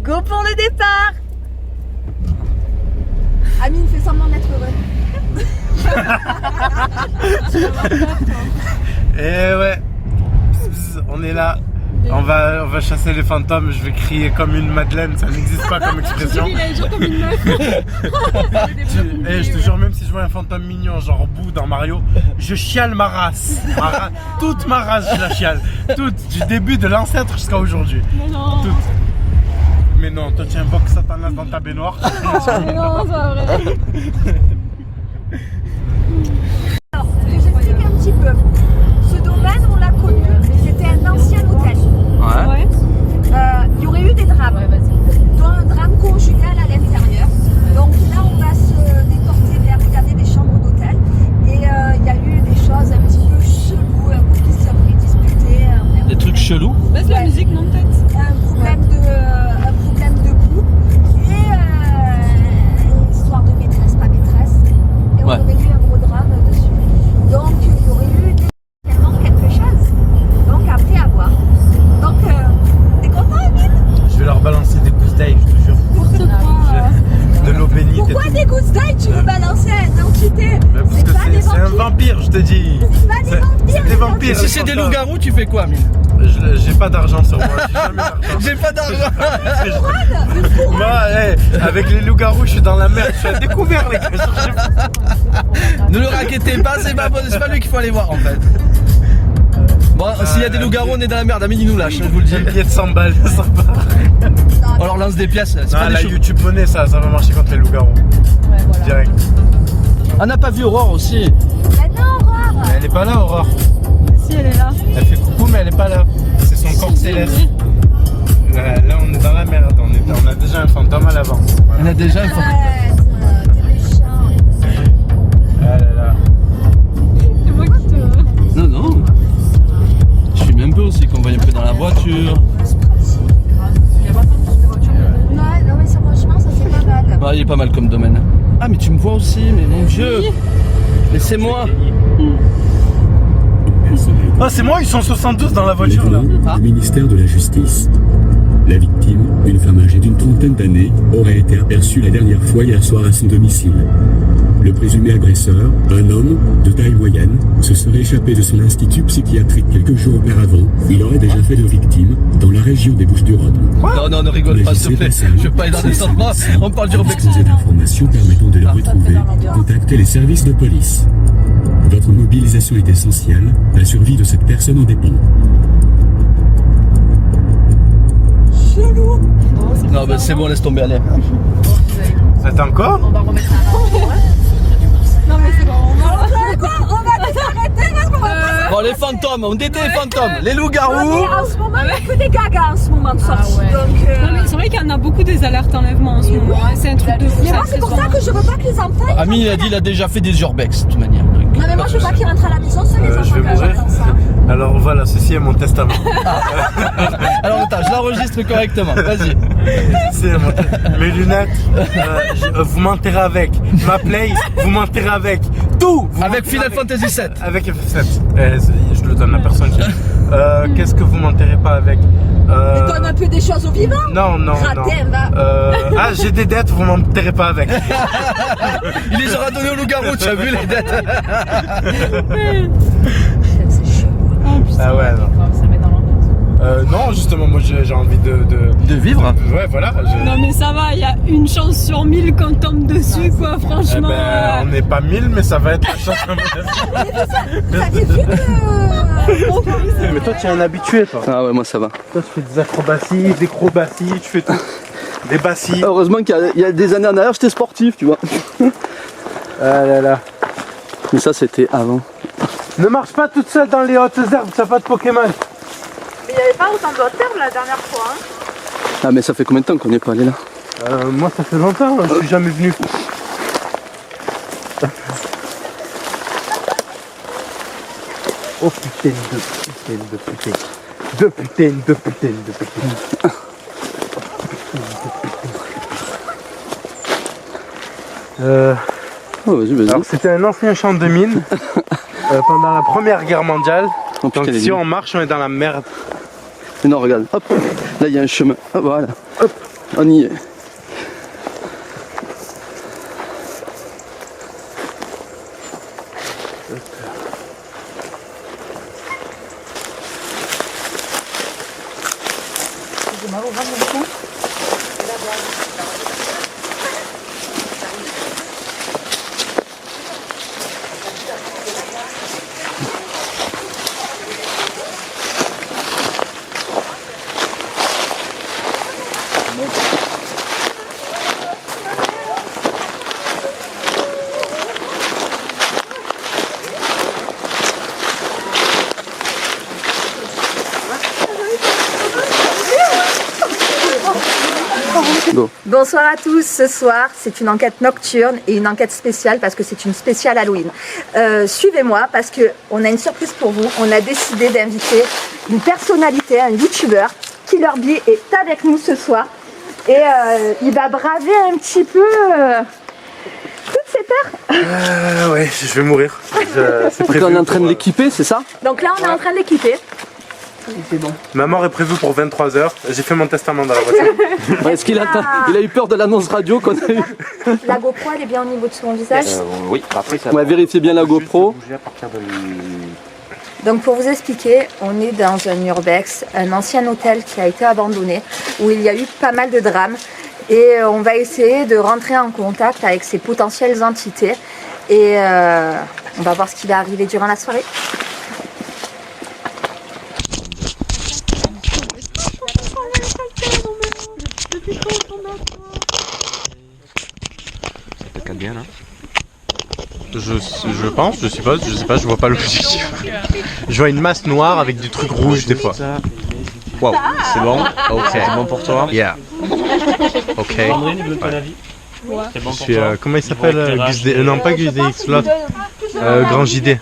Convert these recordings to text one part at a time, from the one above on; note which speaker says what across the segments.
Speaker 1: Go pour le départ.
Speaker 2: Amine fait semblant d'être heureux.
Speaker 3: Et ouais, Pss, on est là. On va chasser les fantômes. Je vais crier comme une madeleine. Ça n'existe pas comme expression.
Speaker 1: Comme une meuf.
Speaker 3: Et je te jure, même si je vois un fantôme mignon, genre Boo dans Mario, je chiale ma race. Toute ma race, je la chiale. Toute, du début de l'ancêtre jusqu'à aujourd'hui.
Speaker 1: Mais non.
Speaker 3: Toute. Mais non, toi tu invoques Satanas dans ta baignoire.
Speaker 1: Mais non, c'est pas vrai.
Speaker 2: Alors, je t'explique un petit peu. Ce domaine, on l'a connu, c'était un ancien hôtel.
Speaker 1: Ouais.
Speaker 2: Il y aurait eu des drames, dont un drame conjugal à l'intérieur. Donc là, on va se déporter vers regarder des chambres d'hôtel. Et il y a eu des choses un petit peu cheloues, un couple qui se serait disputé.
Speaker 4: Des trucs chelous.
Speaker 1: Baisse la musique, non, peut-être.
Speaker 2: Un problème de goût. Et une histoire de maîtresse, pas maîtresse. Et on
Speaker 4: Ouais.
Speaker 2: aurait eu un gros drame dessus. Donc il y aurait eu tellement quelque chose. Donc après à voir. Donc t'es content, Emile?
Speaker 3: Je vais leur balancer des gousses d'ail, je te jure. De l'eau bénite.
Speaker 2: Pourquoi
Speaker 3: et tout.
Speaker 2: des gousses d'ail tu veux balancer à une entité?
Speaker 3: Mais parce que c'est un vampire, je te dis.
Speaker 2: C'est pas des vampires.
Speaker 3: C'est des vampires.
Speaker 4: Si c'est des loups-garous, tu fais quoi, Amine?
Speaker 3: J'ai pas d'argent sur moi. J'ai jamais d'argent.
Speaker 4: J'ai pas d'argent.
Speaker 3: Moi, avec les loups-garous, je suis dans la merde. Je suis à découvert, les gars.
Speaker 4: Ne le raquettez pas, c'est pas lui qu'il faut aller voir en fait. Bon, s'il y a des loups-garous, on est dans la merde. Amine, il nous lâche, je vous le dis.
Speaker 3: J'ai un billet de 100 balles, ça va.
Speaker 4: On leur lance des pièces, c'est pas
Speaker 3: Ah,
Speaker 4: des
Speaker 3: la
Speaker 4: choses.
Speaker 3: YouTube Money, ça va marcher contre les loups-garous.
Speaker 1: Ouais, voilà.
Speaker 3: Direct.
Speaker 4: On n'a pas vu Aurore aussi.
Speaker 2: Maintenant, Aurore.
Speaker 3: Mais elle est pas là, Aurore.
Speaker 1: Si, elle est là.
Speaker 3: Elle fait coucou, mais elle est pas là. C'est son corps céleste. Là, on est dans la merde. On a déjà un fantôme à l'avant.
Speaker 4: On a déjà une fois.
Speaker 2: Arrête, t'es méchant.
Speaker 3: Ah là là.
Speaker 1: C'est moi qui te.
Speaker 4: Non, non. Je suis même peu aussi qu'on voit un peu dans la voiture.
Speaker 2: Non, mais ça, franchement, ça c'est pas mal.
Speaker 4: Ouais, il est pas mal comme domaine. Ah, mais tu me vois aussi, mais mon Dieu. Laissez-moi.
Speaker 3: Ah, c'est moi, ils sont 72 dans la voiture là.
Speaker 4: Ah.
Speaker 5: Le ministère de la Justice. La victime, une femme âgée d'une trentaine d'années, aurait été aperçue la dernière fois hier soir à son domicile. Le présumé agresseur, un homme de taille moyenne, se serait échappé de son institut psychiatrique quelques jours auparavant. Il aurait déjà fait de victimes dans la région des Bouches-du-Rhône.
Speaker 4: Non, non, ne rigole pas, s'il te plaît. Je veux pas aller dans des sentiments. On parle du
Speaker 5: Pour
Speaker 4: réflexe.
Speaker 5: disposer d'informations permettant de le retrouver, contactez les services de police. Votre mobilisation est essentielle, la survie de cette personne en dépend.
Speaker 2: Chelou.
Speaker 4: Non, bah c'est bon, laisse tomber, allez.
Speaker 3: Attends quoi?
Speaker 1: On va remettre un Non, mais c'est bon.
Speaker 2: On va les arrêter parce qu'on va pas.
Speaker 4: Bon, les fantômes, on était les fantômes. Les
Speaker 2: Non,
Speaker 4: loups-garous.
Speaker 2: mais en ce moment, il n'y a que des gagas en ce moment de sortie.
Speaker 1: ouais.
Speaker 2: Donc,
Speaker 1: Non, mais c'est vrai qu'il y en a beaucoup des alertes enlèvement en ce moment. Hein. C'est un truc de fou.
Speaker 2: mais moi, c'est pour ça que je veux pas que les enfants.
Speaker 4: Ami, il a dit il a déjà fait des urbex, de toute manière. Donc,
Speaker 2: Non, mais moi, je veux pas qu'ils rentrent à la maison, c'est les
Speaker 3: Je
Speaker 2: enfants
Speaker 3: vais
Speaker 2: qui
Speaker 3: mourir.
Speaker 2: attendent ça.
Speaker 3: Alors voilà, ceci est mon testament.
Speaker 4: Alors attends, je l'enregistre correctement. Vas-y.
Speaker 3: C'est mes lunettes, vous m'enterrez avec. Ma play, vous m'enterrez avec. Tout vous
Speaker 4: Avec
Speaker 3: m'enterrez
Speaker 4: Final Fantasy VII.
Speaker 3: Avec FF7. Je le donne à personne. Qu'est-ce que vous m'enterrez pas avec
Speaker 2: Donne un peu des choses aux vivants.
Speaker 3: Non, non, non.
Speaker 2: Raté, va.
Speaker 3: Ah, j'ai des dettes, vous m'enterrez pas avec.
Speaker 4: Il les aura donnés au loup-garou, tu as vu les dettes.
Speaker 2: C'est chelou.
Speaker 3: Ah ouais, non.
Speaker 1: Ça met dans l'ambiance.
Speaker 3: Non, justement, moi j'ai envie de
Speaker 4: vivre.
Speaker 3: Ouais, voilà.
Speaker 1: Non, mais ça va, il y a une chance sur 1000 qu'on tombe dessus, quoi,
Speaker 3: Eh
Speaker 1: franchement.
Speaker 3: ben, on n'est pas 1000, mais ça va être la chance.
Speaker 2: Vous avez vu que.
Speaker 3: Mais toi, tu es un habitué, toi.
Speaker 4: Ah ouais, moi ça va.
Speaker 3: Toi, tu fais des acrobaties, des acrobaties, tu fais tout. Des bassis.
Speaker 4: Heureusement qu'il y a des années en arrière, j'étais sportif, tu vois.
Speaker 3: Ah là là.
Speaker 4: Mais ça, c'était avant.
Speaker 3: Ne marche pas toute seule dans les hautes herbes, t'as pas de Pokémon.
Speaker 6: Mais il n'y avait pas autant de haute herbe la dernière fois. Hein.
Speaker 4: Ah, mais ça fait combien de temps qu'on n'est pas allé là?
Speaker 3: Moi, ça fait longtemps, je suis jamais venu. Oh putain de putain de putain. De putain de putain de putain.
Speaker 4: Oh, vas-y, vas-y.
Speaker 3: Alors c'était un ancien champ de mine pendant la première guerre mondiale.
Speaker 4: Oh, putain,
Speaker 3: Donc
Speaker 4: les
Speaker 3: si
Speaker 4: gars.
Speaker 3: on marche, on est dans la merde.
Speaker 4: Mais non, regarde, hop, là il y a un chemin. Ah, voilà.
Speaker 3: Hop.
Speaker 4: On y est.
Speaker 2: Bonsoir à tous, ce soir c'est une enquête nocturne et une enquête spéciale parce que c'est une spéciale Halloween. Suivez-moi parce qu'on a une surprise pour vous, on a décidé d'inviter une personnalité, un youtubeur, Killer Bee est avec nous ce soir et il va braver un petit peu toutes ces peurs.
Speaker 3: Ouais, je vais mourir. C'est prévu.
Speaker 4: On est en train de l'équiper, c'est ça?
Speaker 2: Donc là on est en train de l'équiper.
Speaker 3: Ma mort est prévue pour 23 h. J'ai fait mon testament dans la voiture.
Speaker 4: Ouais, est-ce qu'il il a eu peur de l'annonce radio qu'on a eu?
Speaker 2: La GoPro elle est bien au niveau de son visage.
Speaker 3: Oui, après ça.
Speaker 4: On va vérifier bien la GoPro.
Speaker 2: Donc pour vous expliquer, on est dans un urbex, un ancien hôtel qui a été abandonné, où il y a eu pas mal de drames. Et on va essayer de rentrer en contact avec ces potentielles entités. Et on va voir ce qui va arriver durant la soirée.
Speaker 4: Bien là.
Speaker 3: Je pense, je suppose, je sais pas, je vois pas l'objectif. Je vois une masse noire avec des trucs rouges des fois. Wow, c'est bon? Ok. C'est bon pour toi? Yeah. Ok. Ouais. Je suis, comment il s'appelle? Non, pas Gus DX, l'autre. Grand JD.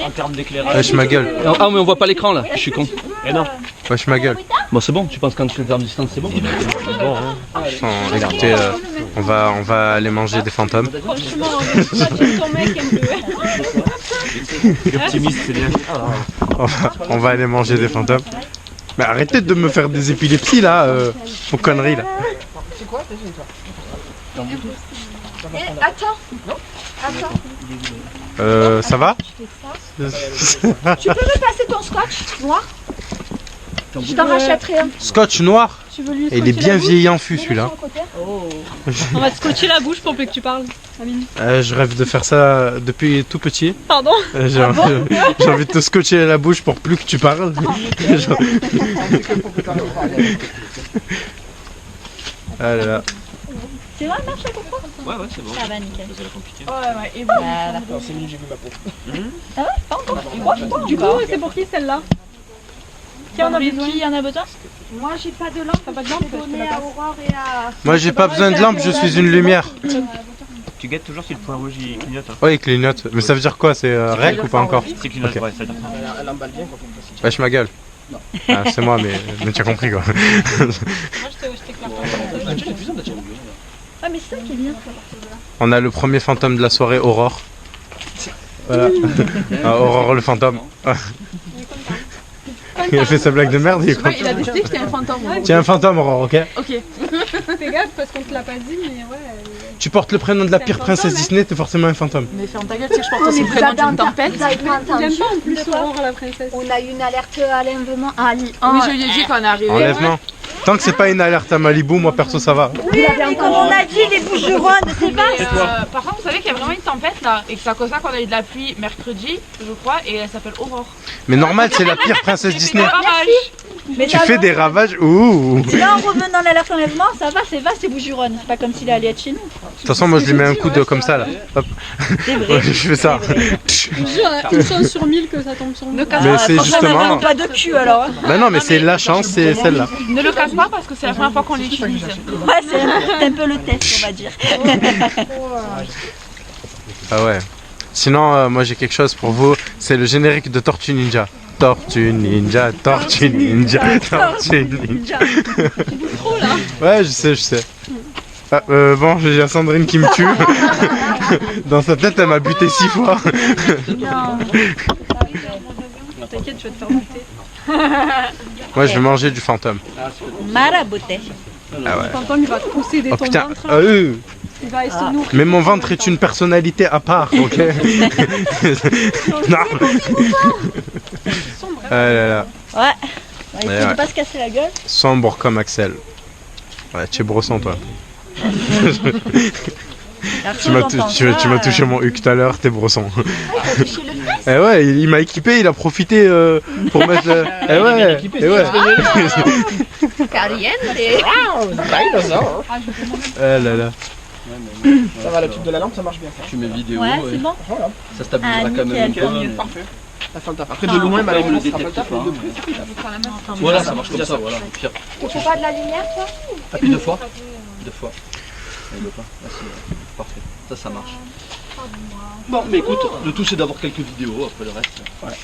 Speaker 7: En termes d'éclairage.
Speaker 3: Wesh ma gueule.
Speaker 4: Ah mais on voit pas l'écran là, je suis con.
Speaker 7: Et non.
Speaker 3: Wesh ma gueule.
Speaker 4: Bon c'est bon, tu penses qu'en termes de distance c'est bon?
Speaker 7: Bon, hein.
Speaker 3: Écoutez, on va aller manger des fantômes.
Speaker 1: Franchement, ton mec aime
Speaker 7: Optimiste, c'est bien.
Speaker 3: On va aller manger des fantômes. Mais arrêtez de me faire des épilepsies là, vos conneries là.
Speaker 2: Attends,
Speaker 3: Ça va?
Speaker 2: tu peux me passer ton scotch noir? Je t'en rachèterai un.
Speaker 3: Scotch noir?
Speaker 1: Tu veux lui
Speaker 3: Et il est bien vieilli en fût celui-là.
Speaker 1: On va te scotcher la bouche pour plus que tu parles, Amine.
Speaker 3: Je rêve de faire ça depuis tout petit.
Speaker 1: Pardon?
Speaker 3: J'ai envie de te scotcher la bouche pour plus que tu parles. Ah là là.
Speaker 2: C'est vrai, marche la GoPro?
Speaker 7: Ouais, c'est bon.
Speaker 2: Ça va, nickel.
Speaker 7: C'est la compliqué.
Speaker 1: Ouais, et bon.
Speaker 7: Alors, c'est mieux, j'ai vu ma peau.
Speaker 2: Ah ouais, pas encore.
Speaker 1: Du coup, c'est pour qui celle-là? Qui en a besoin?
Speaker 2: Qui en a besoin? Moi j'ai pas de lampe.
Speaker 1: T'as pas de lampe?
Speaker 2: À Aurore et à...
Speaker 3: Moi j'ai pas besoin de lampe, je suis une lumière.
Speaker 7: Tu guettes toujours si le point rouge il clignote. Hein.
Speaker 3: Oui, il clignote. Mais ça veut dire quoi? C'est rec ou pas encore?
Speaker 7: C'est clignote,
Speaker 3: Ok.
Speaker 7: ouais, ça veut dire ça.
Speaker 3: Wesh ma gueule. Ah, c'est moi, mais tu as compris quoi.
Speaker 1: Moi, je t'éclaire pas.
Speaker 2: Ah mais c'est ça qui est bien.
Speaker 3: On a le premier fantôme de la soirée, Aurore. Voilà. Ah, Aurore le fantôme. Il a fait sa blague de merde, il est content.
Speaker 1: Il a décidé que j'étais un fantôme.
Speaker 3: Tiens, un fantôme, Aurore, ok?
Speaker 1: Ok. Fais gaffe parce qu'on te l'a pas dit, mais ouais.
Speaker 3: Tu portes le prénom de la pire princesse Disney, t'es forcément un fantôme.
Speaker 8: Mais ferme ta gueule, tu sais que je porte aussi le prénom d'une tempête.
Speaker 2: Vous avez pas entendu?
Speaker 1: J'aime pas en plus Aurore la princesse.
Speaker 2: On a eu une alerte à l'enlèvement.
Speaker 8: Oui, je lui ai dit quand on est arrivé.
Speaker 3: Enlèvement. Tant que c'est pas une alerte à Malibu, moi perso ça va.
Speaker 2: Oui, mais comme on a dit, les boucheronnes, c'est pas...
Speaker 8: Par contre, vous savez qu'il y a vraiment une tempête là, et que c'est à cause de ça qu'on a eu de la pluie mercredi, je crois, et elle s'appelle Aurore.
Speaker 3: Mais normal, c'est la pire princesse Disney.
Speaker 2: Mais
Speaker 3: Tu fais des ravages. Ouh.
Speaker 2: là, on revient dans l'alerte enlèvement, ça va, c'est vaste, c'est boucheronnes. C'est pas comme s'il allait être chez nous.
Speaker 3: De toute façon, moi je lui mets un coup de comme ça là. Hop. Ouais, je fais ça.
Speaker 1: Une chance sur 1000 que ça tombe sur nous.
Speaker 3: Mais c'est justement.
Speaker 2: Pas de cul alors.
Speaker 3: Bah non, mais c'est la chance, c'est celle-là.
Speaker 8: Ne le casse pas parce que c'est la première fois qu'on l'utilise.
Speaker 2: Ouais, c'est un peu le test, on va dire.
Speaker 3: Ah ouais. Sinon, moi j'ai quelque chose pour vous. C'est le générique de Tortue Ninja. Tortue Ninja, Tortue Ninja, Tortue Ninja. Ouais, je sais. Ah, bon, j'ai Sandrine qui me tue. Dans sa tête, elle m'a buté 6 fois.
Speaker 1: T'inquiète, tu vas te faire buter.
Speaker 3: Moi, je vais manger du fantôme.
Speaker 9: Marabouté.
Speaker 3: Ah ouais.
Speaker 1: Le fantôme, il va te posséder
Speaker 3: Oh
Speaker 1: ton
Speaker 3: putain,
Speaker 1: ventre. Il va se nourrir.
Speaker 3: mais mon ventre est une personnalité à part, ok. Non. Ah là là.
Speaker 9: Ouais. Il
Speaker 3: Ouais,
Speaker 9: faut
Speaker 3: ouais.
Speaker 9: pas se casser la gueule.
Speaker 3: Sombre comme Axel. Ouais, tu es brosson toi. Tu m'as touché mon huc tout à l'heure, t'es brosson. Eh ouais, il m'a équipé, il a profité pour mettre le... Eh ouais, eh ouais. Eh là là.
Speaker 7: Ça va, la tube de la lampe, ça marche bien.
Speaker 4: Tu mets vidéo.
Speaker 9: Ouais, c'est bon.
Speaker 4: Ça stabilisera quand même un peu.
Speaker 9: nickel.
Speaker 7: Parfait. Ça fait le taf. Après, de loin, malheureusement, ça fait le taf. De près, ça fait le taf.
Speaker 4: Voilà, ça marche comme ça, voilà. Pire.
Speaker 2: Tu fais pas de la lumière, toi?
Speaker 4: Appuie 2 fois. 2 fois. Il veut pas. Là, c'est parfait. Ça marche. Bon, mais écoute, le tout c'est d'avoir quelques vidéos, après le reste. Ouais.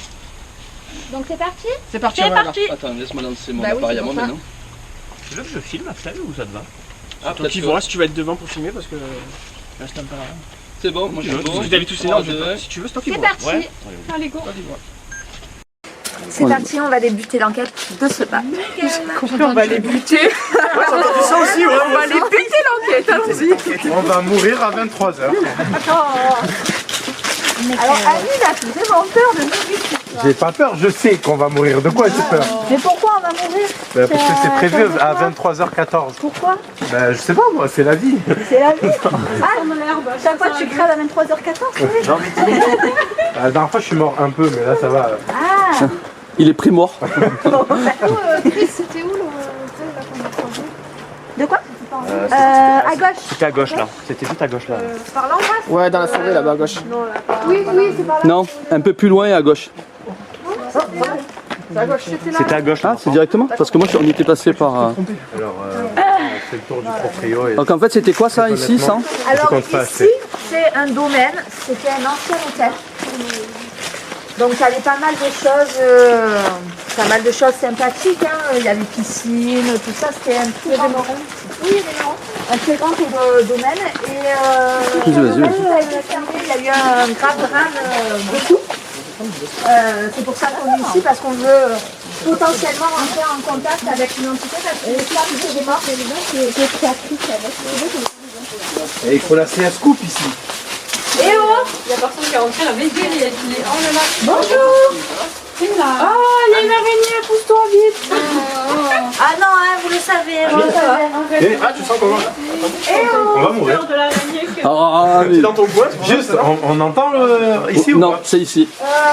Speaker 2: Donc c'est parti?
Speaker 7: C'est parti,
Speaker 9: C'est
Speaker 7: on va
Speaker 9: parti.
Speaker 4: Attends, laisse-moi lancer mon
Speaker 2: Bah oui,
Speaker 4: appareil
Speaker 2: c'est
Speaker 4: à moi
Speaker 2: pour ça.
Speaker 4: maintenant.
Speaker 7: Tu veux que je filme Axel ou ça te va
Speaker 4: Ah,
Speaker 7: toi qui vois si tu vas être devant pour filmer parce que reste un peu là.
Speaker 4: C'est bon, moi je suis bon.
Speaker 7: Vous avez tous les
Speaker 4: Trois,
Speaker 7: noms,
Speaker 4: deux.
Speaker 7: si tu veux, c'est toi qui
Speaker 2: C'est
Speaker 7: vois.
Speaker 2: parti.
Speaker 7: Ouais.
Speaker 1: Allez, go.
Speaker 2: C'est parti, on va débuter l'enquête de ce bac.
Speaker 1: On va les buter.
Speaker 7: Ça aussi, ouais.
Speaker 1: On va les buter l'enquête, allons-y.
Speaker 3: On va mourir à 23h.
Speaker 2: Alors Annie a vraiment peur de nous.
Speaker 3: J'ai pas peur, je sais qu'on va mourir. De quoi j'ai peur?
Speaker 2: Mais pourquoi on va mourir?
Speaker 3: Parce que c'est prévu à 23h14.
Speaker 2: Pourquoi?
Speaker 3: Bah je sais pas moi, c'est la vie.
Speaker 2: C'est la vie. Ah, chaque fois tu crèves à 23h14, oui.
Speaker 3: La dernière fois je suis mort un peu, mais là ça va.
Speaker 2: Ah.
Speaker 4: Il est pré-mort.
Speaker 6: Chris, c'était où le
Speaker 2: De quoi? À gauche.
Speaker 7: C'était à gauche là. C'était tout à gauche là.
Speaker 6: Par là en face?
Speaker 7: Ouais, dans la forêt là-bas à gauche.
Speaker 6: Oui, c'est par là.
Speaker 4: Non, un peu plus loin et à gauche.
Speaker 6: C'est à gauche, c'était là.
Speaker 7: C'était à gauche là.
Speaker 4: Ah, c'est directement? Parce que moi on était passé par.
Speaker 3: Alors on fait le tour du proprio et
Speaker 4: Donc en fait c'était quoi ça ici, ça?
Speaker 2: Alors
Speaker 3: qu'on te fasse,
Speaker 2: ici, c'est un domaine, c'était un ancien hôtel. Donc il y avait pas mal de choses sympathiques. Hein. Il y avait piscine, tout ça, c'était un très grand. Oui, un très grand domaine. Et
Speaker 4: Vas-y.
Speaker 2: il y a eu un grave drame dessous. C'est pour ça qu'on est ici, parce qu'on veut potentiellement entrer en contact avec une entité, parce que les femmes qui sont mortes, et les gens qui étaient créatrices avec.
Speaker 3: il faut lâcher un scoop ici.
Speaker 2: Et oh!
Speaker 1: Il y a personne qui est rentré, la veille, il est... Oh là là.
Speaker 2: Bonjour!
Speaker 1: Oh, il y a une araignée, pousse-toi vite.
Speaker 2: Ah non, hein, vous le savez.
Speaker 3: Ah tu sens comment? On va mourir.
Speaker 1: De l'araignée que...
Speaker 4: Ah, mais...
Speaker 3: Dans ton boîte? Juste, on entend ici ou
Speaker 4: Non,
Speaker 3: pas?
Speaker 4: c'est ici.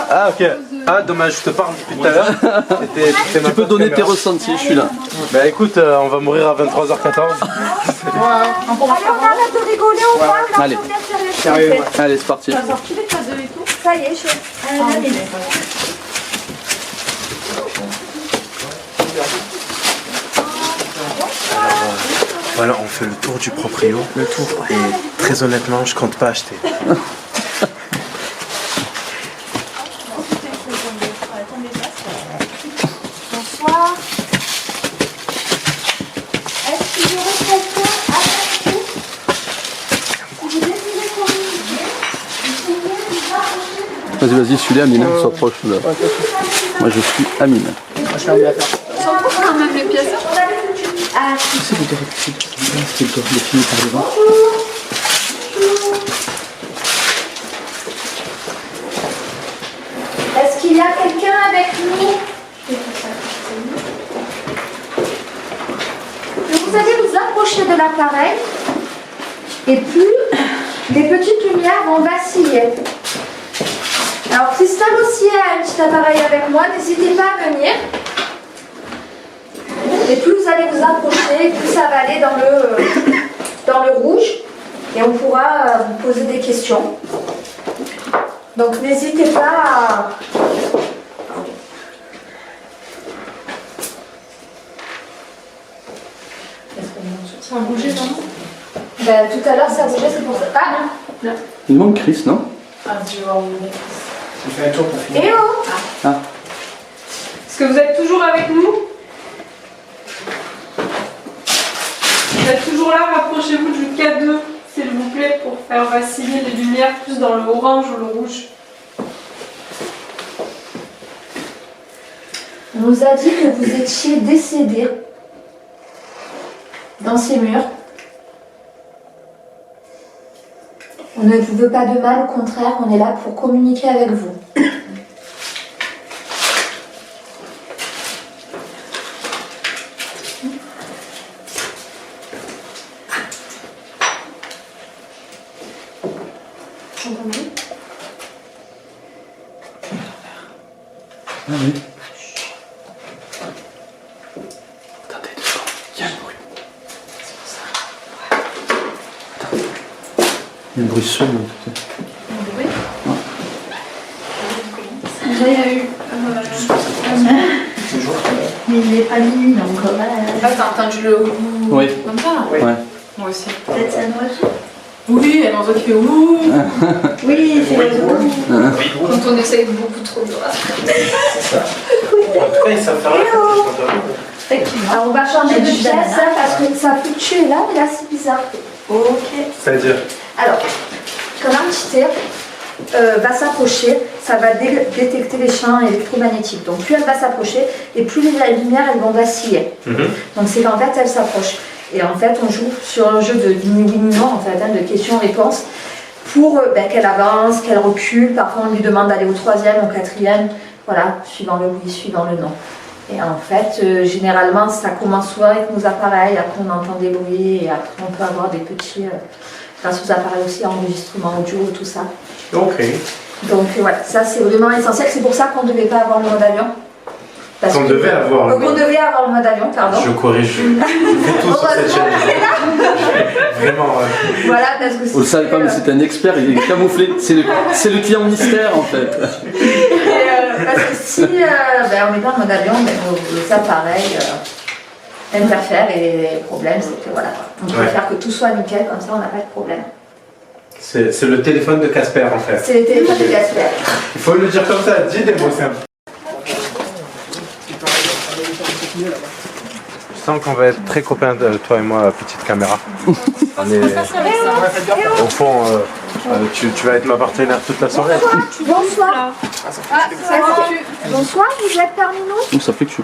Speaker 3: Ah ok. Ah dommage, je te parle depuis tout à l'heure.
Speaker 4: Tu peux donner tes ressentis, je suis là.
Speaker 3: Bah écoute, on va mourir à 23h14.
Speaker 2: Allez, on arrête de rigoler, on voit, là,
Speaker 4: Allez.
Speaker 2: on est sérieux.
Speaker 4: Allez, c'est parti.
Speaker 2: Ça y est, je...
Speaker 3: Voilà, on fait le tour du proprio. Le tour. Et très honnêtement, je compte pas acheter.
Speaker 2: Bonsoir. Est-ce qu'il y aurait quelqu'un avec vous? Si vous désirez communiquer, essayez de vous rapprocher.
Speaker 4: Vas-y, je suis là, Amine, s'approche là. Moi je suis Amine.
Speaker 6: Quand même les pièces.
Speaker 2: Ah,
Speaker 4: C'est le corps défini par devant.
Speaker 2: est-ce qu'il y a quelqu'un avec nous? Vous allez vous approcher de l'appareil et plus les petites lumières vont vaciller. Alors Christelle aussi a un petit appareil avec moi, n'hésitez pas à venir. Et plus vous allez vous approcher, plus ça va aller dans le rouge et on pourra vous poser des questions. Donc n'hésitez pas à...
Speaker 6: Ça a bougé, non?
Speaker 2: Ben, tout à l'heure ça bougeait, c'est pour ça. Ah non.
Speaker 4: Il manque Chris, non?
Speaker 6: Ah, je vais voir où on est.
Speaker 7: Il fait un tour pour finir.
Speaker 2: Eh oh!
Speaker 1: Est-ce que vous êtes toujours avec nous? Vous êtes toujours là, rapprochez-vous du K2, s'il vous plaît, pour faire vaciller les lumières plus dans le orange ou le rouge.
Speaker 2: On nous a dit que vous étiez décédé dans ces murs. On ne vous veut pas de mal, au contraire, on est là pour communiquer avec vous.
Speaker 4: Ah oui.
Speaker 7: Attendez, deux secondes. Il y a un bruit.
Speaker 4: Il y a un bruit seul, en tout cas.
Speaker 1: Déjà, il y a eu.
Speaker 2: Mais il n'est pas minuit donc.
Speaker 8: Ah, t'as entendu le ouh
Speaker 4: Oui.
Speaker 8: comme ça?
Speaker 4: Ouais.
Speaker 8: Moi aussi.
Speaker 2: Peut-être un oiseau.
Speaker 8: Oui, elle en fait ouh.
Speaker 2: Oui, c'est l'oiseau.
Speaker 8: Quand on essaye beaucoup trop de
Speaker 3: Après, ça fait rien.
Speaker 2: Alors on va changer de pièce hein, parce que ça fluctue là, mais là c'est bizarre. Ok.
Speaker 3: C'est-à-dire
Speaker 2: Alors, quand l'entité va s'approcher, ça va détecter les champs électromagnétiques. Donc plus elle va s'approcher et plus les lumières elles vont vaciller. Donc c'est qu'en fait elle s'approche. Et en fait on joue sur un jeu de oui-non en fait, hein, de questions-réponses pour qu'elle avance, qu'elle recule. Parfois on lui demande d'aller au troisième, au quatrième, voilà, suivant le oui, suivant le non. Et en fait, généralement, ça commence souvent avec nos appareils, après on entend des bruits, et après on peut avoir des petits, grâce aux appareils aussi, enregistrement audio, tout ça.
Speaker 3: Ok.
Speaker 2: Donc voilà, ça c'est vraiment essentiel, c'est pour ça qu'on ne devait pas avoir le mode avion.
Speaker 3: Qu'on devait avoir le
Speaker 2: qu'on devait avoir le mode avion, pardon.
Speaker 3: Je corrige, je fais tout sur cette chaîne. Vraiment,
Speaker 2: Voilà, parce que
Speaker 4: Vous le savez pas, mais c'est un expert, il est camouflé. C'est le client mystère, en fait.
Speaker 2: parce que si on met pas le mode avion, nos appareils interfèrent et les problèmes, c'est que voilà, on préfère que tout soit nickel, comme ça on n'a pas de problème.
Speaker 3: c'est le téléphone de Casper en fait.
Speaker 2: C'est le téléphone de Casper.
Speaker 3: Il faut le dire comme ça, dis des mots simples. Je sens qu'on va être très copains, toi et moi, petite caméra. On est... Au fond, tu vas être ma partenaire toute la soirée.
Speaker 2: Bonsoir. Bonsoir, vous êtes parmi nous?
Speaker 4: Ça fluctue.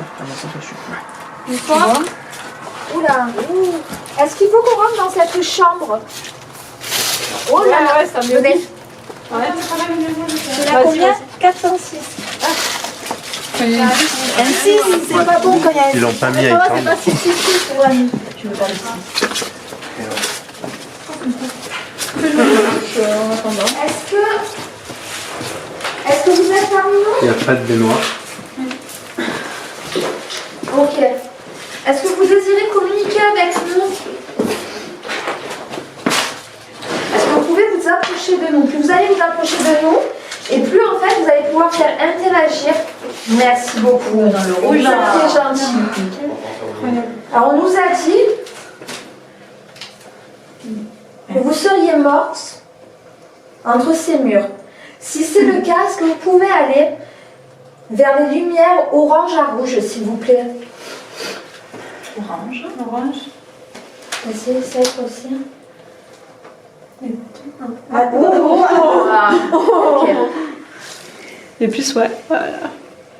Speaker 2: Bonsoir. Oula, est-ce qu'il faut qu'on rentre dans cette chambre? Oh là,
Speaker 1: ouais, ça me
Speaker 2: venez. C'est la combien? 406. 26, c'est pas bon quand il y a...
Speaker 3: Ils l'ont pas mis à
Speaker 2: C'est
Speaker 3: étendre.
Speaker 2: pas 666, c'est vrai. Je veux pas le 6. Est-ce que vous êtes parmi nous?
Speaker 3: Il n'y a pas de baignoire.
Speaker 2: Ok. Est-ce que vous désirez communiquer avec nous? Est-ce que vous pouvez vous approcher de nous? Plus vous allez vous approcher de nous, et plus en fait vous allez pouvoir faire interagir. Merci beaucoup. Dans le rouge. C'est gentil. Alors on nous a dit que vous seriez morte entre ces murs. Si c'est le cas, est-ce que vous pouvez aller vers les lumières orange à rouge, s'il vous plaît? Orange. Essayez cette aussi. Ok.
Speaker 1: Et plus, ouais. Voilà.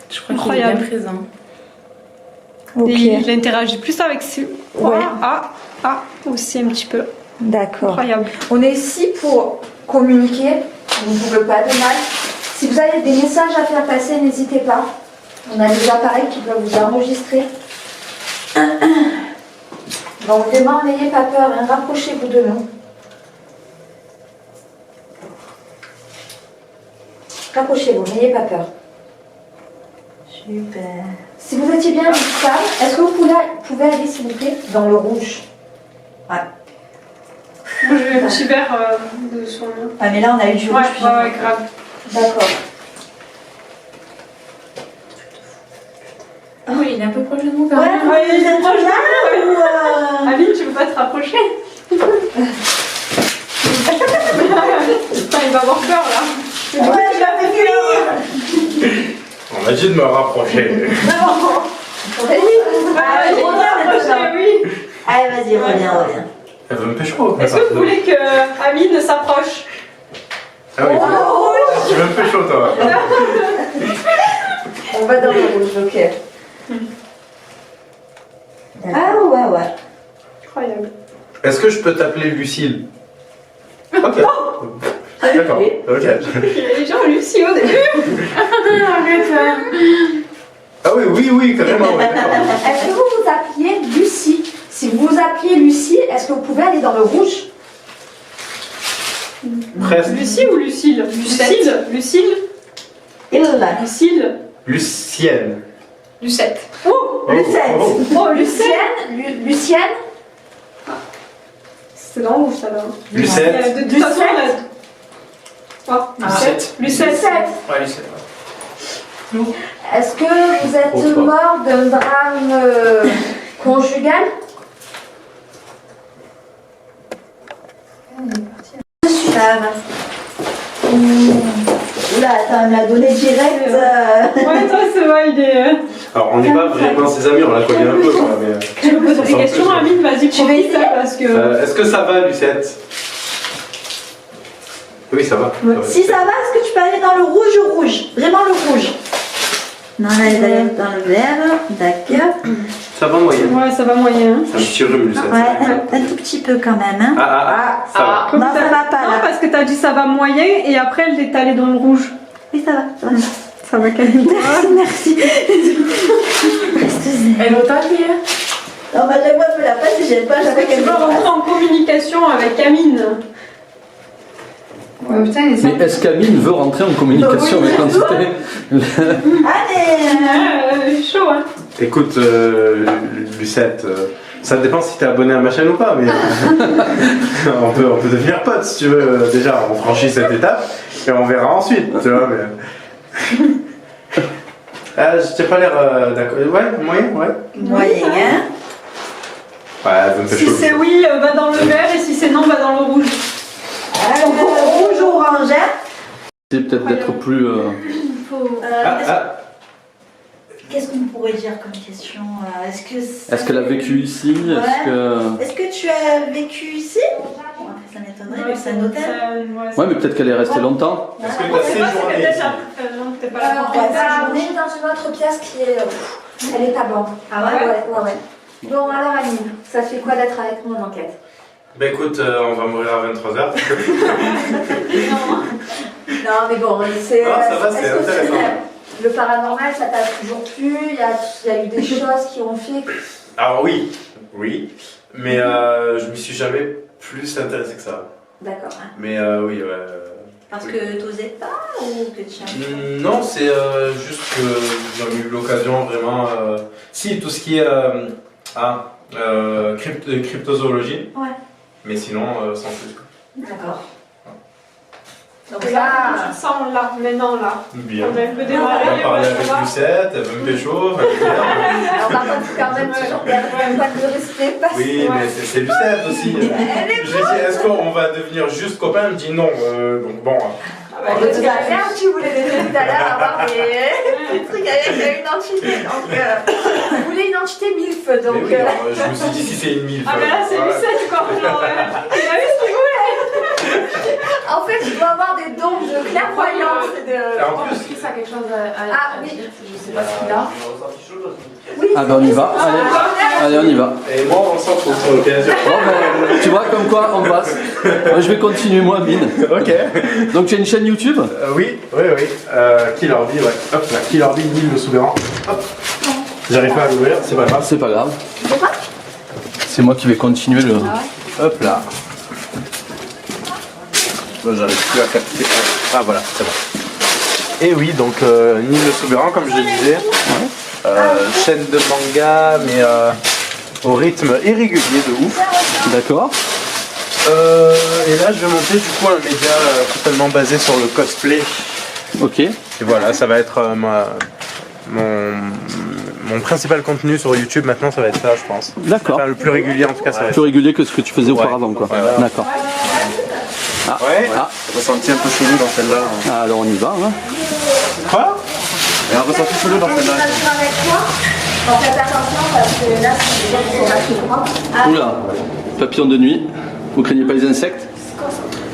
Speaker 8: Je crois qu'il est
Speaker 1: Incroyable.
Speaker 8: bien présent.
Speaker 2: Ok.
Speaker 1: Et il interagit plus avec ce.
Speaker 2: Ouais.
Speaker 1: Aussi un petit peu.
Speaker 2: D'accord.
Speaker 1: Incroyable.
Speaker 2: On est ici pour communiquer. Vous ne pouvez pas de mal. Si vous avez des messages à faire passer, n'hésitez pas. On a des appareils qui peuvent vous enregistrer. Donc vraiment, n'ayez pas peur, hein. Rapprochez-vous de nous. Rapprochez-vous, n'ayez pas peur. Super. Si vous étiez bien une femme, est-ce que vous pouvez aller, s'il vous plaît, dans le rouge? Ouais.
Speaker 1: Moi, j'ai eu un petit verre de son nom.
Speaker 2: Ah, mais là, on a eu du rouge.
Speaker 1: Ouais, grave.
Speaker 2: D'accord.
Speaker 8: Ah oui, il est un peu proche de nous quand
Speaker 2: Ouais,
Speaker 8: même.
Speaker 2: ouais, il est proche de nous.
Speaker 1: Aline, tu peux pas te rapprocher? Putain, il va avoir peur là.
Speaker 2: Ouais, je l'avais vu.
Speaker 3: On m'a dit de me rapprocher.
Speaker 2: Allez,
Speaker 1: Oui.
Speaker 2: Allez, vas-y, reviens.
Speaker 3: Elle veut me pécho.
Speaker 1: Est-ce que vous voulez que Amine s'approche?
Speaker 3: Ah oui, tu veux me pécho toi.
Speaker 2: On va dans le rouge, ok. Ah ouais, ouais.
Speaker 1: Incroyable.
Speaker 3: Est-ce que je peux t'appeler Lucille? Ok. D'accord. Ok.
Speaker 1: Les gens Lucie au début. Arrête.
Speaker 3: Ah oui, carrément. Ouais, d'accord.
Speaker 2: Est-ce que vous vous appeliez Lucie? Si vous vous appeliez Lucie, est-ce que vous pouvez aller dans le rouge?
Speaker 3: Presque.
Speaker 1: Lucie ou Lucille? Lucille. Lucille.
Speaker 2: Et là.
Speaker 1: Lucille.
Speaker 3: Lucienne.
Speaker 1: Lucette.
Speaker 2: Oh, Lucette.
Speaker 1: Oh, Lucette.
Speaker 2: Lucienne.
Speaker 1: C'est dans le rouge, ça va.
Speaker 3: Lucette.
Speaker 1: De toute façon,
Speaker 4: Lucette.
Speaker 1: Lucette.
Speaker 4: Ouais, Lucette.
Speaker 2: Est-ce que vous êtes mort d'un drame conjugal? Super. Oula, attends, elle m'a donné direct.
Speaker 1: Ouais, toi, c'est vrai, il est.
Speaker 3: Alors, on n'est pas vraiment ses amis, on la connaît un peu, quoi, mais...
Speaker 1: Tu veux poser des questions, Amine? Vas-y, profite, parce que.
Speaker 3: Est-ce que ça va, Lucette? Oui, ça va.
Speaker 1: Ouais.
Speaker 2: Si ça va, est-ce que tu peux aller dans le rouge? Vraiment le rouge. Non, là, elle est dans le vert. D'accord.
Speaker 3: Ça va moyen.
Speaker 1: Ouais, ça va moyen.
Speaker 3: C'est un petit rhume, Lucette.
Speaker 2: Ouais, un tout petit peu quand même. Hein.
Speaker 3: Ça va.
Speaker 2: Non, ça va pas
Speaker 1: Non,
Speaker 2: là.
Speaker 1: parce que t'as dit ça va moyen et après elle est allée dans le rouge.
Speaker 2: Oui, ça va.
Speaker 1: Ça va quand même.
Speaker 2: Merci.
Speaker 8: Elle est au taquet.
Speaker 2: Non, bah, j'aime pas la face et j'aime pas, j'avais
Speaker 1: Tu veux rentrer en communication avec Amine.
Speaker 8: Ouais, putain, il est
Speaker 4: Mais est-ce qu'Amine veut rentrer en communication avec l'entité?
Speaker 2: Allez.
Speaker 1: Chaud, hein.
Speaker 3: Écoute, Lucette, ça dépend si t'es abonné à ma chaîne ou pas, mais on peut devenir potes si tu veux. Déjà, on franchit cette étape et on verra ensuite, tu vois. Mais... je t'ai pas l'air d'accord. Ouais, moyen, ouais.
Speaker 2: Moyen, hein.
Speaker 3: Ouais, ça me fait
Speaker 1: Si
Speaker 3: chaud.
Speaker 1: c'est oui, va dans le vert et si c'est non, va dans le rouge.
Speaker 2: Rouge orange, hein.
Speaker 4: C'est peut-être d'être plus...
Speaker 2: Qu'est-ce qu'on pourrait dire comme question?
Speaker 4: Est-ce qu'elle a vécu ici?
Speaker 2: Est-ce que tu as vécu ici? Bon, après, ça m'étonnerait, vu que c'est un hôtel.
Speaker 4: Ouais, mais peut-être qu'elle est restée longtemps.
Speaker 3: Est-ce que t'as séjourné ici?
Speaker 1: T'es pas
Speaker 2: On
Speaker 1: là.
Speaker 2: va séjourner dans une autre pièce qui est... elle est à blanc. Ah ouais. Bon, alors Amine, ça fait quoi d'être avec moi en enquête?
Speaker 3: Bah écoute, on va mourir à 23h.
Speaker 2: Non, mais bon, c'est...
Speaker 3: Non, ça va, c'est
Speaker 2: est-ce que
Speaker 3: intéressant.
Speaker 2: Le paranormal, ça t'a toujours plu? Il y a eu des choses qui ont fait...
Speaker 3: Alors oui, mais je m'y suis jamais plus intéressé que ça.
Speaker 2: D'accord. Hein.
Speaker 3: Mais oui,
Speaker 2: Parce que t'osais pas ou que tu as...
Speaker 3: Non, c'est juste que j'ai eu l'occasion vraiment... Si, tout ce qui est cryptozoologie,
Speaker 2: Ouais.
Speaker 3: mais sinon sans plus.
Speaker 2: D'accord. Donc
Speaker 1: Là,
Speaker 2: là...
Speaker 1: je sens là, maintenant là.
Speaker 3: Bien.
Speaker 1: On peut
Speaker 3: On
Speaker 1: démarrer.
Speaker 3: va parler avec Lucette, elle veut me pécho.
Speaker 2: Alors par contre, c'est quand même toujours un point de respect parce que...
Speaker 3: Oui, mais c'est Lucette aussi. J'ai dit, est-ce qu'on va devenir juste copains? Elle me dit non, donc bon.
Speaker 2: De toute façon, tu voulais les deux tout à l'heure avoir des trucs avec une entité. Donc, vous voulez une entité MILF, donc...
Speaker 3: Mais oui, alors, je me suis dit si c'est une mille.
Speaker 1: Ah, mais là, c'est Lucette, quoi. Genre, il a vu ce qu'il voulait.
Speaker 2: En fait, je dois avoir des dons de clairvoyance et de...
Speaker 3: En plus,
Speaker 8: ça a quelque chose à
Speaker 2: Ah, oui.
Speaker 8: dire, je sais pas ce qu'il a.
Speaker 2: Oui,
Speaker 4: Ah ben on y va, allez on y va.
Speaker 3: et moi on s'en fout sur l'occasion.
Speaker 4: Bon, ben, tu vois comme quoi on passe. Moi, je vais continuer moi Amine.
Speaker 3: Ok.
Speaker 4: Donc tu as une chaîne YouTube?
Speaker 3: Oui. Killer Bee, ouais. Hop là, Killer Bee, l'île le souverain. Hop. J'arrive pas à l'ouvrir, c'est pas grave.
Speaker 4: C'est pas grave. C'est moi qui vais continuer le...
Speaker 3: Hop là. Là, j'arrive plus à capter. Ah voilà, c'est bon. Et oui, donc Nil le souverain, comme je le disais. Chaîne de manga, mais au rythme irrégulier de ouf.
Speaker 4: D'accord.
Speaker 3: Et là, je vais monter du coup un média totalement basé sur le cosplay.
Speaker 4: Ok.
Speaker 3: Et voilà, ça va être mon principal contenu sur YouTube maintenant, ça va être ça, je pense.
Speaker 4: D'accord.
Speaker 3: Enfin, le plus régulier en tout cas, ça va être
Speaker 4: Plus régulier que ce que tu faisais auparavant, quoi.
Speaker 3: Ouais.
Speaker 4: D'accord. Ah.
Speaker 3: Ouais,
Speaker 4: Ah.
Speaker 3: ressenti un peu chelou dans celle-là.
Speaker 4: Ah, alors on y va. Hein.
Speaker 3: Quoi? Il y a un ressenti chelou dans celle-là.
Speaker 2: avec toi. Donc faites attention parce que là, c'est des gens qui sont vachement grands.
Speaker 4: Oula, papillon de nuit. Vous craignez pas les insectes?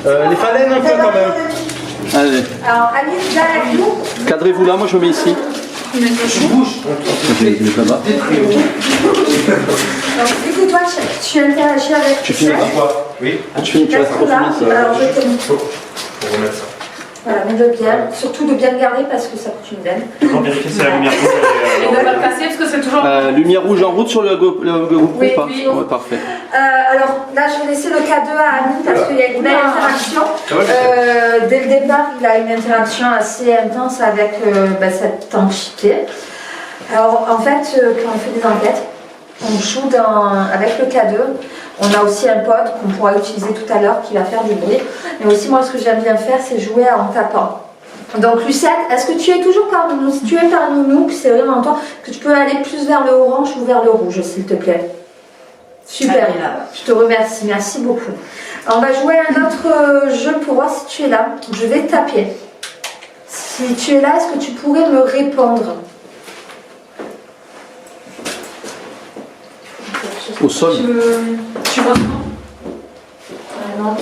Speaker 3: Les phalènes un peu quand même.
Speaker 4: Allez,
Speaker 2: Alors, Alice, viens avec nous.
Speaker 4: cadrez-vous là, moi je me mets ici.
Speaker 2: Donc, vu que toi, tu interagis avec
Speaker 4: Tu finis quoi? Oui. Tu finis, tu restes encore fini.
Speaker 2: Alors, je te
Speaker 3: Pour remettre ça.
Speaker 2: Voilà, mets-le bien. Surtout de bien le garder parce que ça coûte une benne.
Speaker 4: Toujours vérifier si la lumière rouge
Speaker 1: Et ne pas le casser parce que c'est toujours.
Speaker 4: lumière rouge en route sur le groupe
Speaker 2: Oui,
Speaker 4: ou pas?
Speaker 2: oui.
Speaker 4: Ouais, parfait.
Speaker 2: Alors là, je vais laisser le K2 à Annie parce qu'il y a une belle interaction. Dès le départ, il a une interaction assez intense avec cette entité. Alors en fait, quand on fait des enquêtes, on joue avec le K2. On a aussi un pod qu'on pourra utiliser tout à l'heure qui va faire du bruit. Mais aussi, moi, ce que j'aime bien faire, c'est jouer en tapant. Donc, Lucette, est-ce que tu es toujours parmi nous? Si tu es parmi nous, que c'est vraiment toi, que tu peux aller plus vers le orange ou vers le rouge, s'il te plaît. Super, je te remercie, merci beaucoup. Alors, on va jouer à un autre jeu pour voir si tu es là. Je vais taper. Si tu es là, est-ce que tu pourrais me répondre?
Speaker 4: Au sol.
Speaker 1: Tu vois
Speaker 2: Non.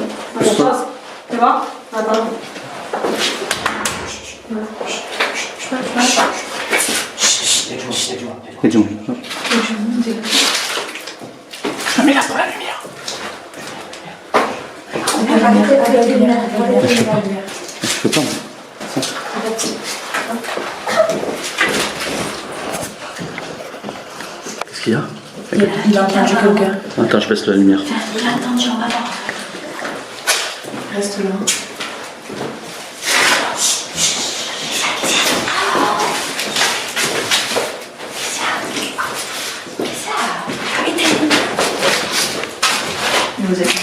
Speaker 1: Tu vois? Attends.
Speaker 7: Je mets là pour la lumière.
Speaker 4: Je peux pas. Qu'est-ce qu'il y a?
Speaker 9: Il a entendu quelqu'un.
Speaker 4: Attends, je baisse la lumière.
Speaker 9: Il a entendu, on va voir.
Speaker 1: Reste là.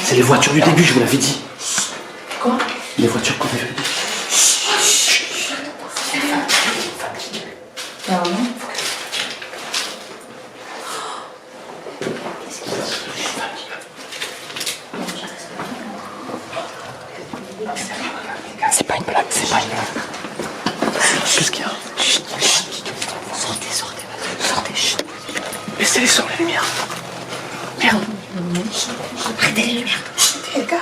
Speaker 4: C'est les voitures du début, je vous l'avais dit.
Speaker 1: Quoi?
Speaker 4: Les voitures qu'on avait vues.
Speaker 7: C'est pas une blague, c'est pas une blague.
Speaker 4: Qu'est-ce qu'il y a?
Speaker 7: Sortez, chut. Baissez les sons, la lumière. Merde. Arrêtez les lumières. Les gars.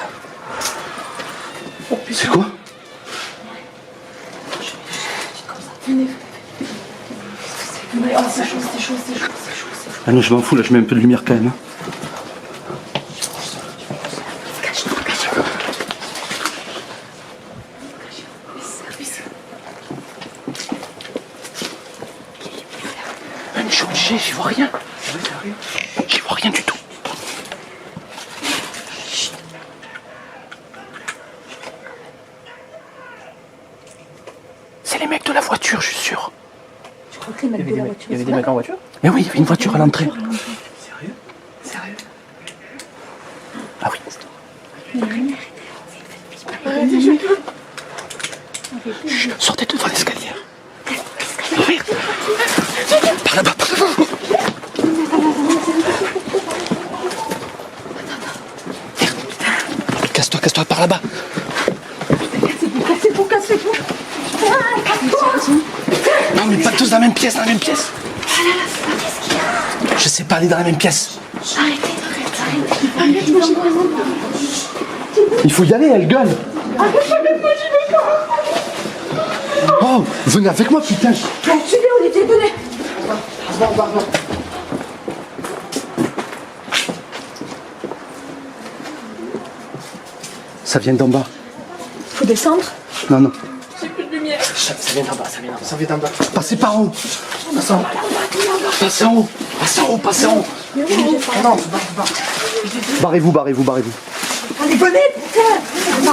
Speaker 4: C'est quoi? Ah non, je m'en fous là, je mets un peu de lumière quand même.
Speaker 7: Même je suis obligé, j'y vois rien. J'y vois rien du tout. C'est les mecs de la voiture, je suis sûr.
Speaker 2: Je crois que les mecs de la voiture.
Speaker 7: Il y avait des mecs en voiture? Eh oui, il y avait une voiture à l'entrée. Sérieux? Ah oui. Chut, sortez devant l'escalier. Oui. Par là-bas, par là-bas. Casse-toi, par là-bas.
Speaker 2: Cassez-vous.
Speaker 7: Non, mais pas tous dans la même pièce, Je sais pas aller dans la même pièce.
Speaker 2: Arrêtez.
Speaker 7: Il faut y aller, elle gueule. Oh, venez avec moi, putain.
Speaker 2: Suivez, on était donnés.
Speaker 4: Ça vient d'en bas.
Speaker 2: Faut descendre.
Speaker 4: Non.
Speaker 1: J'ai plus de lumière.
Speaker 7: Ça vient d'en bas.
Speaker 4: Passez par en haut.
Speaker 7: Passez en haut. Non,
Speaker 4: Barrez-vous.
Speaker 2: Allez, venez, putain.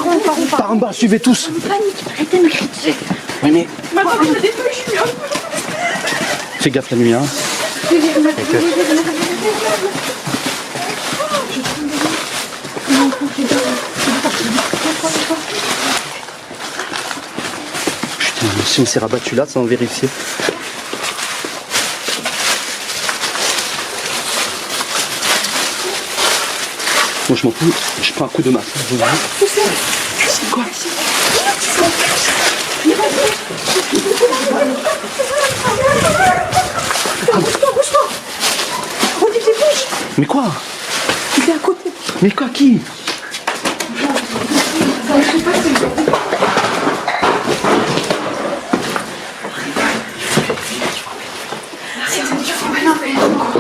Speaker 4: Par en bas, suivez tous.
Speaker 2: Panique, arrêtez de me critiquer.
Speaker 4: Oui, mais.
Speaker 1: Maintenant, je des feux, je suis bien.
Speaker 4: Fais gaffe la lumière. Putain, si on s'est rabattu là sans vérifier. Moi je m'en fous, je prends un coup de masse.
Speaker 7: c'est quoi?
Speaker 4: Mais quoi?
Speaker 2: Il est à côté.
Speaker 4: Mais quoi, qui?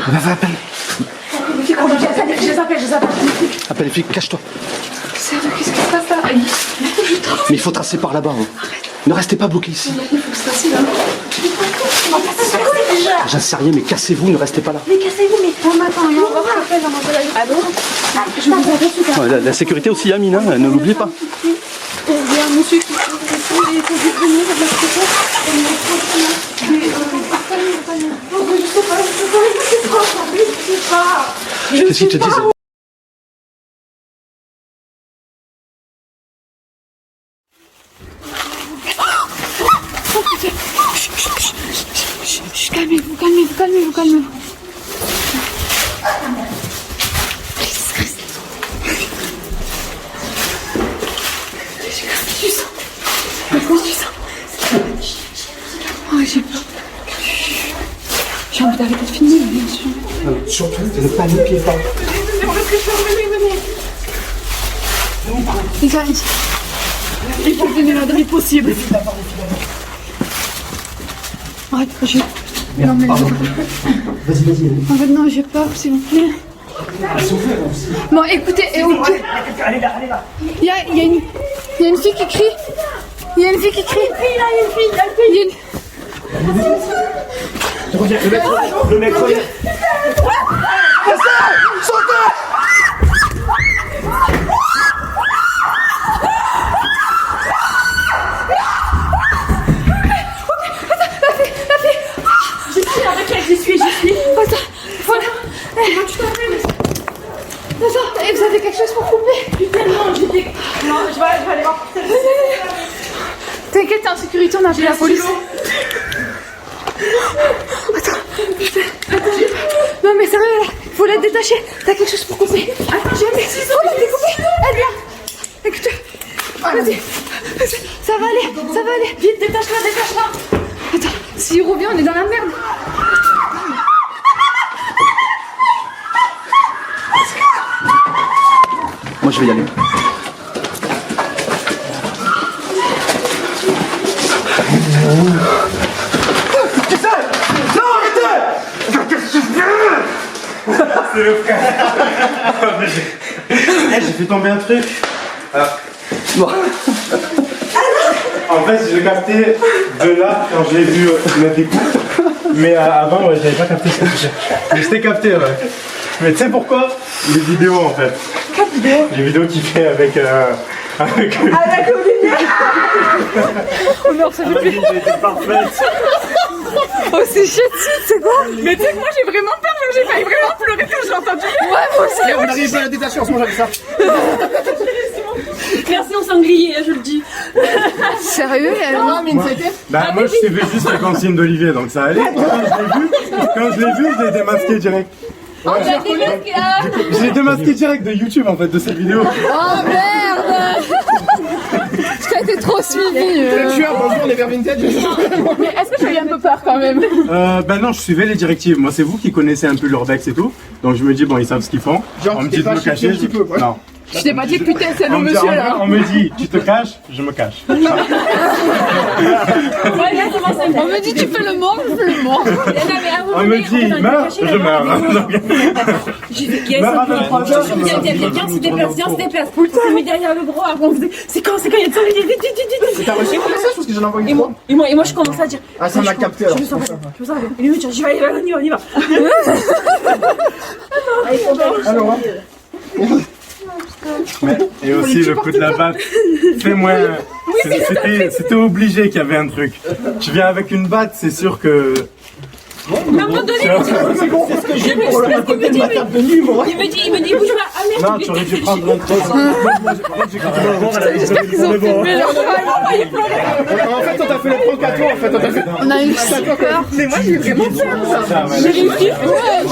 Speaker 4: Va appeler.
Speaker 2: Je les appelle.
Speaker 4: Appelle les flics, cache-toi.
Speaker 1: Sérieux, qu'est-ce qui se passe là?
Speaker 4: Mais il faut tracer par là-bas. Ne restez pas bloqués ici.
Speaker 1: Il faut se passer là.
Speaker 4: J'en sais rien, mais cassez-vous, ne restez pas là.
Speaker 2: Mais cassez-vous, mais on m'attend, on va voir après, on va la. Ah bon? Je vous appelle tout à l'heure.
Speaker 4: La sécurité aussi, Amine, hein, ne l'oubliez pas.
Speaker 1: Il y a un monsieur qui il faut juste venir de l'autre côté. Je sais pas.
Speaker 4: Qu'est-ce qu'ils te disent?
Speaker 1: Calmez-vous. Oh, j'ai peur. J'ai envie d'arrêter de filmer, bien sûr.
Speaker 4: Surtout, ne paniquez pas.
Speaker 1: Les gars, il faut venir là, dès possible. Arrête, j'ai... Non, mais
Speaker 4: Vas-y.
Speaker 1: en fait, non, j'ai peur, s'il vous plaît. Bon, écoutez,
Speaker 7: Allez là.
Speaker 1: il y a une fille qui crie. Il y a une fille qui crie. Il y a une...
Speaker 7: Le mec revient.
Speaker 1: J'y suis. Attends, voilà. Comment tu t'appelles? Attends, et vous avez quelque chose pour couper? Putain, non, j'ai des... Non, je vais aller voir. T'inquiète, t'es en sécurité, on a appelé la police. Attends, putain. Non, mais sérieux, là, faut l'être détachée. T'as quelque chose pour couper? Attends, j'ai mes ciseaux, on va découper. Elle vient. Écoute, vas-y. Ça va aller. Vite, détache-la. Attends, s'il revient, on est dans la merde.
Speaker 4: Moi, je vais y aller.
Speaker 3: C'est le frère. J'ai fait tomber un truc.
Speaker 4: Bon.
Speaker 3: En fait, j'ai capté de là quand j'ai vu la découpe. Mais avant, ouais, j'avais pas capté ce que j'ai. Mais je t'ai capté, ouais. Mais tu sais pourquoi? Les vidéos, en fait.
Speaker 1: Quelle vidéo?
Speaker 3: Les vidéos qu'il fait avec
Speaker 1: Avec Olivier. Oh non, ça fait plus. Oh, c'est shit, c'est quoi? Mais tu sais que moi j'ai vraiment peur, j'ai failli vraiment pleurer quand j'ai entendu. Ouais, moi aussi.
Speaker 7: On arrive pas à la détention en ce moment, ça.
Speaker 1: Merci au sanglier, je le dis. Sérieux?
Speaker 3: Bah, moi je suivais juste la consigne d'Olivier, donc ça allait. Quand je l'ai vu, je l'ai démasqué direct. Ouais. Je l'ai démasqué direct de YouTube en fait, de cette vidéo.
Speaker 1: Oh merde! Ça a été trop suivi.
Speaker 7: Bonjour, on est vers Vintage.
Speaker 1: Mais est-ce que tu as eu un peu peur quand même?
Speaker 3: Bah non, je suivais les directives. Moi, c'est vous qui connaissez un peu l'urbex et tout. Donc je me dis, bon, ils savent ce qu'ils font.
Speaker 7: Genre,
Speaker 3: on me dit de me cacher.
Speaker 7: un petit peu, quoi.
Speaker 3: Non.
Speaker 1: Je t'ai pas dit putain, c'est le monsieur là.
Speaker 3: On me dit, tu te caches, je me cache.
Speaker 1: On me dit, tu fais le mort, je fais le mort.
Speaker 3: On me dit, meurs, je meurs.
Speaker 1: J'ai fait qu'est-ce que se déplace. On s'est mis derrière le gros, après on faisait, c'est quand il y a de ça, vite.
Speaker 7: T'as reçu mon message parce que j'en envoie une fois.
Speaker 1: Et moi je commence à dire.
Speaker 7: Ah, ça m'a capté alors.
Speaker 1: Je me sens pas. Et lui me dit, j'y vais, on y va.
Speaker 7: Alors,
Speaker 3: Et aussi le coup de la batte. Fais-moi. C'était obligé qu'il y avait un truc. Tu viens avec une batte, c'est sûr que.
Speaker 1: Mais à un moment donné,
Speaker 7: c'est bon, c'est ce que j'ai pour le côté de ma table de nuit, moi.
Speaker 1: il me dit, bouge pas. Ah merde.
Speaker 3: Non, tu aurais dû prendre un truc.
Speaker 1: J'espère qu'ils ont filmé leur
Speaker 7: En fait, on t'a fait le prank à toi, en fait.
Speaker 1: On a eu si peur.
Speaker 7: Mais moi, j'ai vraiment peur.
Speaker 1: J'ai réussi.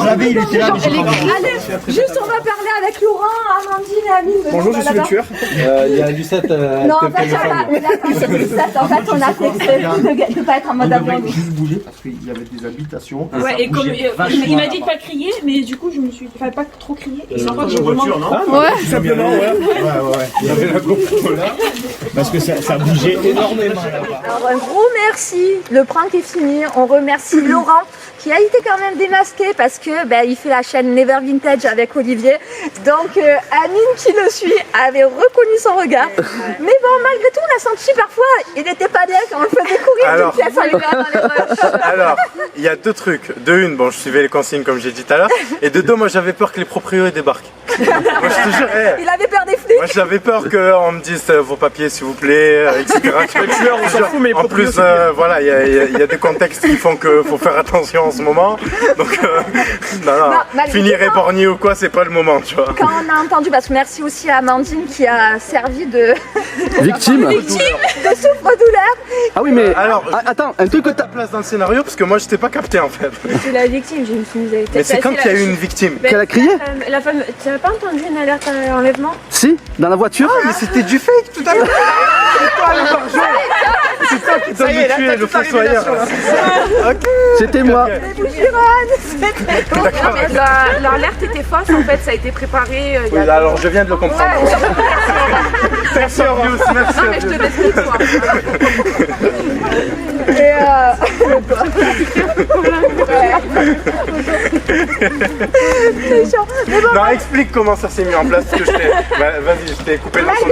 Speaker 3: J'avais, il était là, mais j'ai pas vu.
Speaker 2: Allez, juste on va parler avec Laurent, Amandine et Amine.
Speaker 7: Bonjour, je suis le tueur.
Speaker 3: Il y a Lucette.
Speaker 2: Non, en fait, en fait, on a fait exprès de ne pas être en mode avion.
Speaker 7: Juste bouger parce qu'il y avait des habitations.
Speaker 1: Ouais, et comme il m'a dit de pas crier, mais du coup, je me suis. Fallait pas trop crier. Et c'est encore que j'ai vraiment.
Speaker 7: Voiture, non?
Speaker 1: Ouais.
Speaker 7: Tout simplement, ouais.
Speaker 3: Ouais. Il y avait la GoPro là.
Speaker 7: parce que ça bougeait énormément là-bas.
Speaker 2: Alors un gros merci, le prank est fini, on remercie Laurent qui a été quand même démasqué parce que il fait la chaîne Never Vintage avec Olivier, donc Amine qui le suit avait reconnu son regard, mais bon malgré tout on a senti parfois il n'était pas bien quand on le faisait courir d'une pièce à une autre dans les rushs.
Speaker 3: Alors, il y a deux trucs. De une, bon, je suivais les consignes comme j'ai dit tout à l'heure. Et de deux, moi j'avais peur que les propriétaires débarquent. Moi je te jure,
Speaker 2: Il avait peur des flics.
Speaker 3: moi j'avais peur qu'on me dise vos papiers s'il vous plaît, etc.
Speaker 7: On s'en fout, mais
Speaker 3: En plus, voilà, il y a des contextes qui font qu'il faut faire attention en ce moment. Donc, non,
Speaker 2: malgré
Speaker 3: finir
Speaker 2: tout,
Speaker 3: épargné ou quoi, c'est pas le moment, tu vois.
Speaker 2: Quand on a entendu, parce que merci aussi à Amandine qui a servi de
Speaker 4: Victime.
Speaker 2: souffre-douleur.
Speaker 4: Ah oui, mais
Speaker 3: Alors,
Speaker 4: attends, un truc que
Speaker 3: ta place dans le scénario, parce que moi je t'ai pas capté en fait.
Speaker 6: C'est la victime, je me suis mise.
Speaker 3: Mais c'est quand qu'il y a eu une victime.
Speaker 4: qu'elle a crié.
Speaker 6: La femme, tu n'avais pas entendu une alerte à enlèvement?
Speaker 4: Si, dans la voiture.
Speaker 3: Mais c'était du fake tout à l'heure. C'est toi qui t'as tué le fossoyeur.
Speaker 4: C'était moi.
Speaker 6: L'alerte était fausse en fait, ça a été préparé.
Speaker 3: Oui, alors je viens de le comprendre. Merci à vous. Merci à
Speaker 6: Je
Speaker 3: vous.
Speaker 6: te l'explique quoi.
Speaker 3: Non, explique comment ça s'est mis en place. Parce que vas-y, je t'ai coupé le son.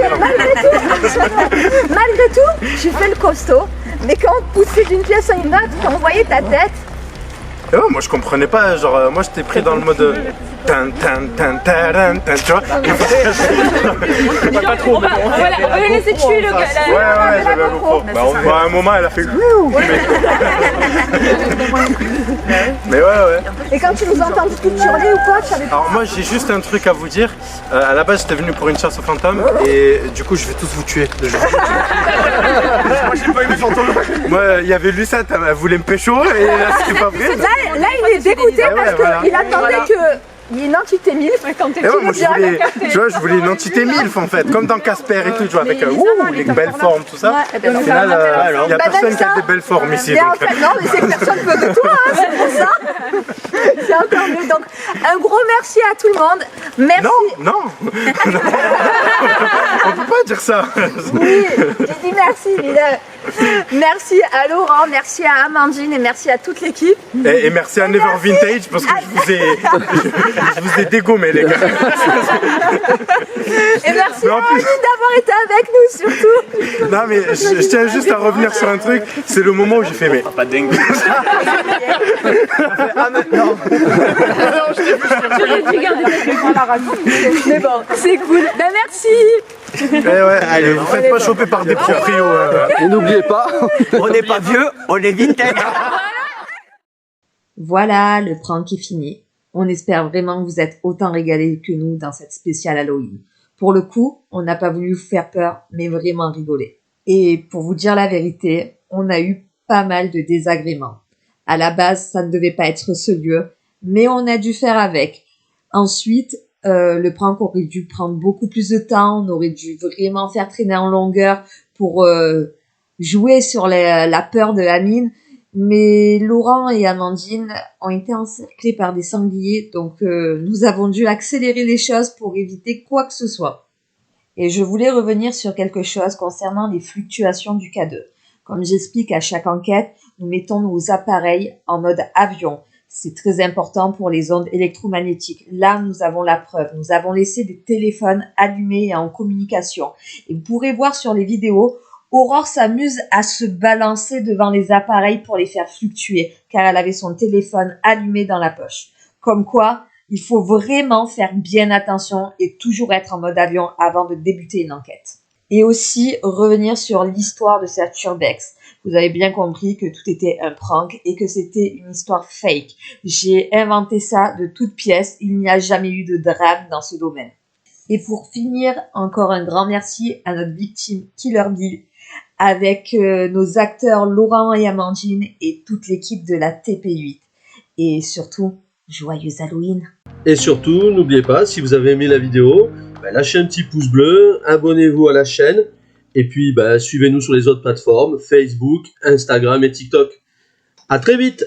Speaker 2: Malgré tout, j'ai fait le costaud, mais quand on poussait d'une pièce à une autre, quand on voyait ta tête,
Speaker 3: Et ouais, moi je comprenais pas, genre moi j'étais pris dans le mode tan tan tan tan tan, tu vois.
Speaker 7: Pas trop, mais bon.
Speaker 6: On va le laisser tuer le gars.
Speaker 3: Ouais, j'avais un GoPro. À un moment elle a fait mais ouais.
Speaker 2: et quand tu nous entends tout hurler ou quoi, tu savais pas.
Speaker 3: Alors moi j'ai juste un truc à vous dire. À la base j'étais venu pour une chasse aux fantômes et du coup je vais tous vous tuer.
Speaker 7: Moi j'ai pas eu mes fantômes.
Speaker 3: Moi il y avait Lucette, elle voulait me pécho et là c'était pas vrai.
Speaker 2: Là, il est dégoûté
Speaker 3: Ouais,
Speaker 2: parce
Speaker 3: voilà.
Speaker 2: qu'il attendait qu'il y ait une entité MILF.
Speaker 3: Et ouais, moi je voulais une entité MILF en fait, comme dans Casper et tout, tu vois, avec les belles formes, tout ça. Au final, il n'y a personne qui a des belles formes ici.
Speaker 2: Mais en
Speaker 3: Donc.
Speaker 2: fait, non, mais c'est que personne ne veut de toi, hein, c'est pour ça. C'est encore mieux. Donc, un gros merci à tout le monde. Merci.
Speaker 3: Non, on peut pas dire ça.
Speaker 2: Oui, j'ai dit merci, Mylène. Merci à Laurent, merci à Amandine et merci à toute l'équipe.
Speaker 3: Et merci à Never Vintage parce que je vous ai dégommé les gars.
Speaker 2: Et merci
Speaker 3: Mais en
Speaker 2: à
Speaker 3: plus-
Speaker 2: Amandine d'avoir été avec nous surtout.
Speaker 3: Non mais je tiens juste à revenir sur un truc, c'est le moment où j'ai fait mais...
Speaker 7: Pas dingue.
Speaker 2: Mais bon, c'est cool. Ben merci.
Speaker 3: Allez, vous faites pas choper par des proprios.
Speaker 4: Et n'oubliez pas.
Speaker 7: On n'est pas vieux, on est vintage.
Speaker 1: Voilà, le prank est fini. On espère vraiment que vous êtes autant régalés que nous dans cette spéciale Halloween. Pour le coup, on n'a pas voulu vous faire peur, mais vraiment rigoler. Et pour vous dire la vérité, on a eu pas mal de désagréments. À la base, ça ne devait pas être ce lieu, mais on a dû faire avec. Ensuite, le prank aurait dû prendre beaucoup plus de temps, on aurait dû vraiment faire traîner en longueur pour jouer sur la peur de Amine. Mais Laurent et Amandine ont été encerclés par des sangliers, donc nous avons dû accélérer les choses pour éviter quoi que ce soit. Et je voulais revenir sur quelque chose concernant les fluctuations du K2. Comme j'explique à chaque enquête, nous mettons nos appareils en mode avion. C'est très important pour les ondes électromagnétiques. Là, nous avons la preuve. Nous avons laissé des téléphones allumés et en communication. Et vous pourrez voir sur les vidéos, Aurore s'amuse à se balancer devant les appareils pour les faire fluctuer, car elle avait son téléphone allumé dans la poche. Comme quoi, il faut vraiment faire bien attention et toujours être en mode avion avant de débuter une enquête. Et aussi revenir sur l'histoire de cette urbex. Vous avez bien compris que tout était un prank et que c'était une histoire fake. J'ai inventé ça de toutes pièces, il n'y a jamais eu de drame dans ce domaine. Et pour finir, encore un grand merci à notre victime Killer Bill, avec nos acteurs Laurent et Amandine et toute l'équipe de la TP8. Et surtout, joyeux Halloween!
Speaker 10: Et surtout, n'oubliez pas, si vous avez aimé la vidéo, lâchez un petit pouce bleu, abonnez-vous à la chaîne, et puis suivez-nous sur les autres plateformes, Facebook, Instagram et TikTok. À très vite!